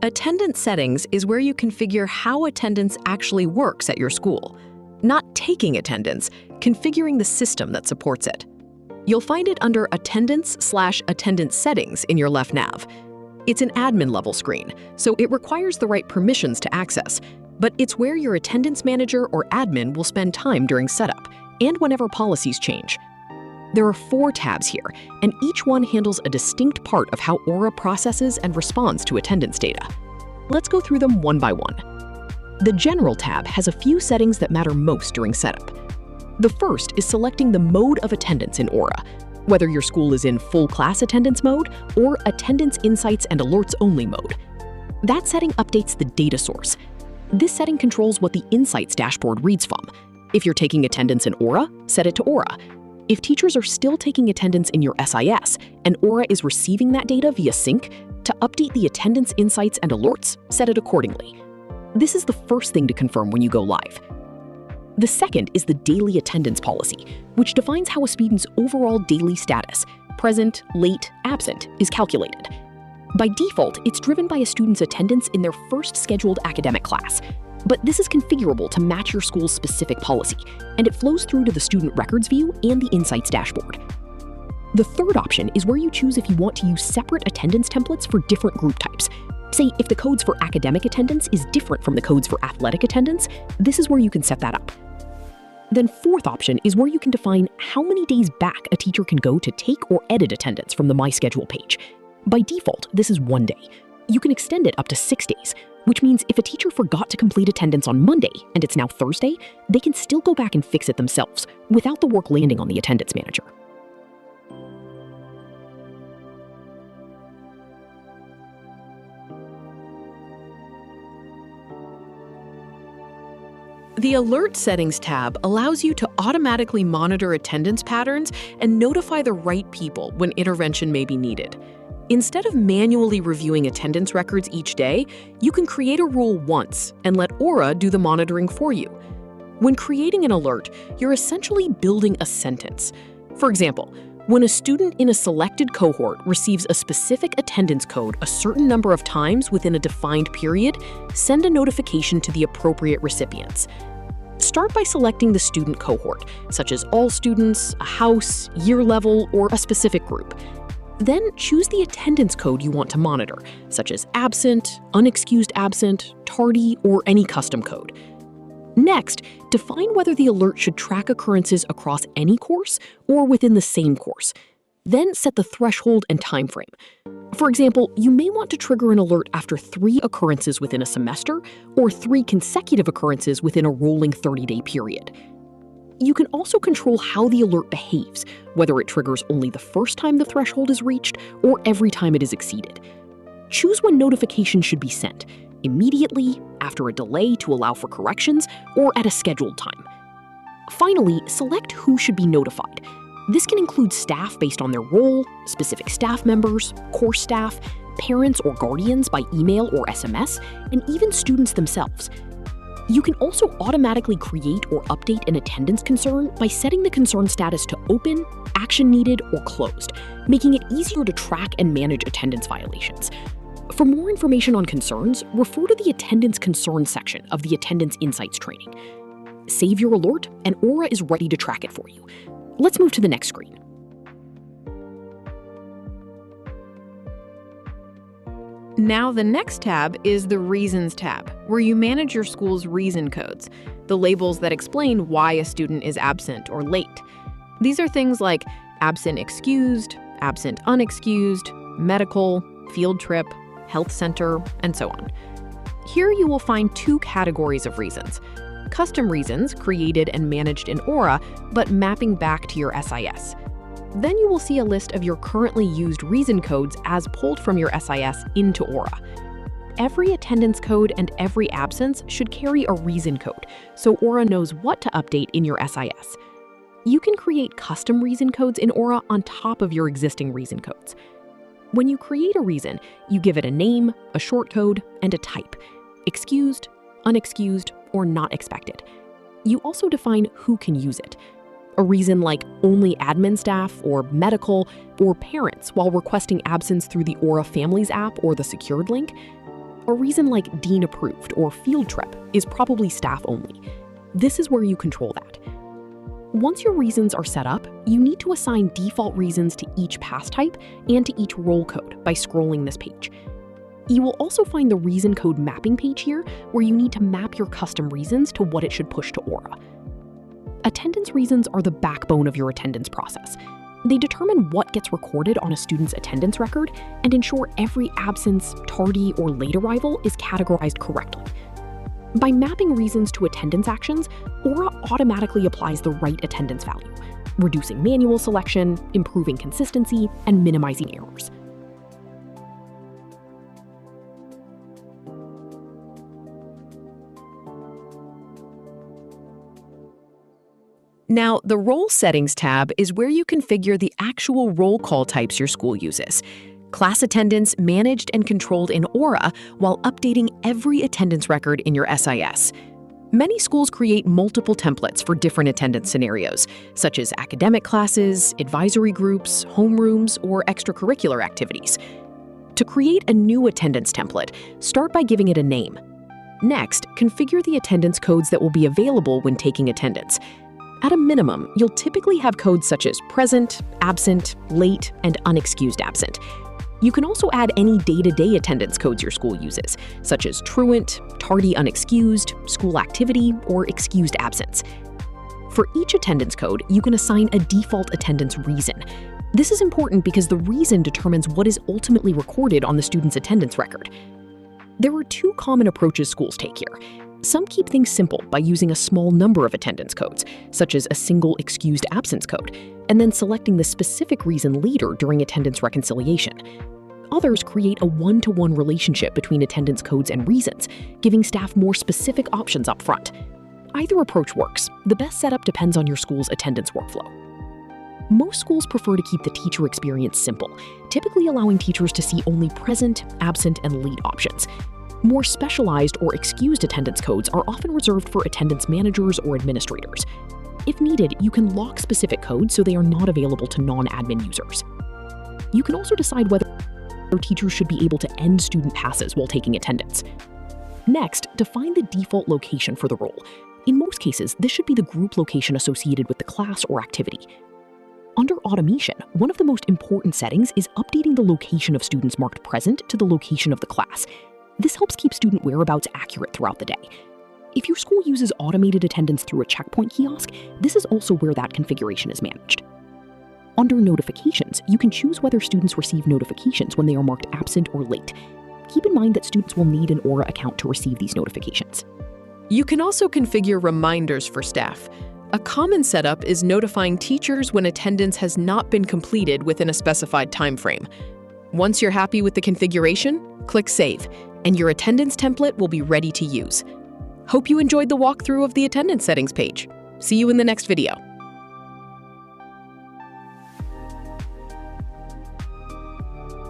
Attendance settings is where you configure how attendance actually works at your school. Not taking attendance, configuring the system that supports it. You'll find it under Attendance/Attendance Settings in your left nav. It's an admin-level screen, so it requires the right permissions to access, but it's where your attendance manager or admin will spend time during setup and whenever policies change. There are 4 tabs here, and each one handles a distinct part of how Orah processes and responds to attendance data. Let's go through them one by one. The General tab has a few settings that matter most during setup. The first is selecting the mode of attendance in Orah, whether your school is in full class attendance mode or attendance insights and alerts only mode. That setting updates the data source. This setting controls what the insights dashboard reads from. If you're taking attendance in Orah, set it to Orah. If teachers are still taking attendance in your SIS and Orah is receiving that data via sync, to update the attendance insights and alerts, set it accordingly. This is the first thing to confirm when you go live. The second is the daily attendance policy, which defines how a student's overall daily status, present, late, absent, is calculated. By default, it's driven by a student's attendance in their first scheduled academic class. But this is configurable to match your school's specific policy, and it flows through to the student records view and the insights dashboard. The third option is where you choose if you want to use separate attendance templates for different group types. Say, if the codes for academic attendance is different from the codes for athletic attendance, this is where you can set that up. Then fourth option is where you can define how many days back a teacher can go to take or edit attendance from the My Schedule page. By default, this is 1 day. You can extend it up to 6 days, which means if a teacher forgot to complete attendance on Monday and it's now Thursday, they can still go back and fix it themselves without the work landing on the attendance manager. The Alert Settings tab allows you to automatically monitor attendance patterns and notify the right people when intervention may be needed. Instead of manually reviewing attendance records each day, you can create a rule once and let Orah do the monitoring for you. When creating an alert, you're essentially building a sentence. For example, when a student in a selected cohort receives a specific attendance code a certain number of times within a defined period, send a notification to the appropriate recipients. Start by selecting the student cohort, such as all students, a house, year level, or a specific group. Then choose the attendance code you want to monitor, such as absent, unexcused absent, tardy, or any custom code. Next, define whether the alert should track occurrences across any course or within the same course. Then set the threshold and time frame. For example, you may want to trigger an alert after 3 occurrences within a semester or 3 consecutive occurrences within a rolling 30-day period. You can also control how the alert behaves, whether it triggers only the first time the threshold is reached or every time it is exceeded. Choose when notifications should be sent, immediately, after a delay to allow for corrections, or at a scheduled time. Finally, select who should be notified. This can include staff based on their role, specific staff members, course staff, parents or guardians by email or SMS, and even students themselves. You can also automatically create or update an attendance concern by setting the concern status to open, action needed, or closed, making it easier to track and manage attendance violations. For more information on concerns, refer to the Attendance Concerns section of the Attendance Insights training. Save your alert, and Orah is ready to track it for you. Let's move to the next screen. Now the next tab is the Reasons tab, where you manage your school's reason codes, the labels that explain why a student is absent or late. These are things like absent excused, absent unexcused, medical, field trip, health center, and so on. Here you will find 2 categories of reasons. Custom reasons created and managed in Orah, but mapping back to your SIS. Then you will see a list of your currently used reason codes as pulled from your SIS into Orah. Every attendance code and every absence should carry a reason code, so Orah knows what to update in your SIS. You can create custom reason codes in Orah on top of your existing reason codes. When you create a reason, you give it a name, a short code, and a type: excused, unexcused, or not expected. You also define who can use it. A reason like only admin staff or medical or parents while requesting absence through the Orah Families app or the secured link. A reason like dean approved or field trip is probably staff only. This is where you control that. Once your reasons are set up, you need to assign default reasons to each pass type and to each role code by scrolling this page. You will also find the reason code mapping page here, where you need to map your custom reasons to what it should push to Orah. Attendance reasons are the backbone of your attendance process. They determine what gets recorded on a student's attendance record and ensure every absence, tardy, or late arrival is categorized correctly. By mapping reasons to attendance actions, Orah automatically applies the right attendance value, reducing manual selection, improving consistency, and minimizing errors. Now, the Role Settings tab is where you configure the actual roll call types your school uses. Class attendance managed and controlled in Orah while updating every attendance record in your SIS. Many schools create multiple templates for different attendance scenarios, such as academic classes, advisory groups, homerooms, or extracurricular activities. To create a new attendance template, start by giving it a name. Next, configure the attendance codes that will be available when taking attendance. At a minimum, you'll typically have codes such as present, absent, late, and unexcused absent. You can also add any day-to-day attendance codes your school uses, such as truant, tardy unexcused, school activity, or excused absence. For each attendance code, you can assign a default attendance reason. This is important because the reason determines what is ultimately recorded on the student's attendance record. There are two common approaches schools take here. Some keep things simple by using a small number of attendance codes, such as a single excused absence code, and then selecting the specific reason later during attendance reconciliation. Others create a one-to-one relationship between attendance codes and reasons, giving staff more specific options up front. Either approach works. The best setup depends on your school's attendance workflow. Most schools prefer to keep the teacher experience simple, typically allowing teachers to see only present, absent, and late options. More specialized or excused attendance codes are often reserved for attendance managers or administrators. If needed, you can lock specific codes so they are not available to non-admin users. You can also decide whether teachers should be able to end student passes while taking attendance. Next, define the default location for the role. In most cases, this should be the group location associated with the class or activity. Under automation, one of the most important settings is updating the location of students marked present to the location of the class. This helps keep student whereabouts accurate throughout the day. If your school uses automated attendance through a checkpoint kiosk, this is also where that configuration is managed. Under notifications, you can choose whether students receive notifications when they are marked absent or late. Keep in mind that students will need an Orah account to receive these notifications. You can also configure reminders for staff. A common setup is notifying teachers when attendance has not been completed within a specified time frame. Once you're happy with the configuration, click Save, and your attendance template will be ready to use. Hope you enjoyed the walkthrough of the attendance settings page. See you in the next video.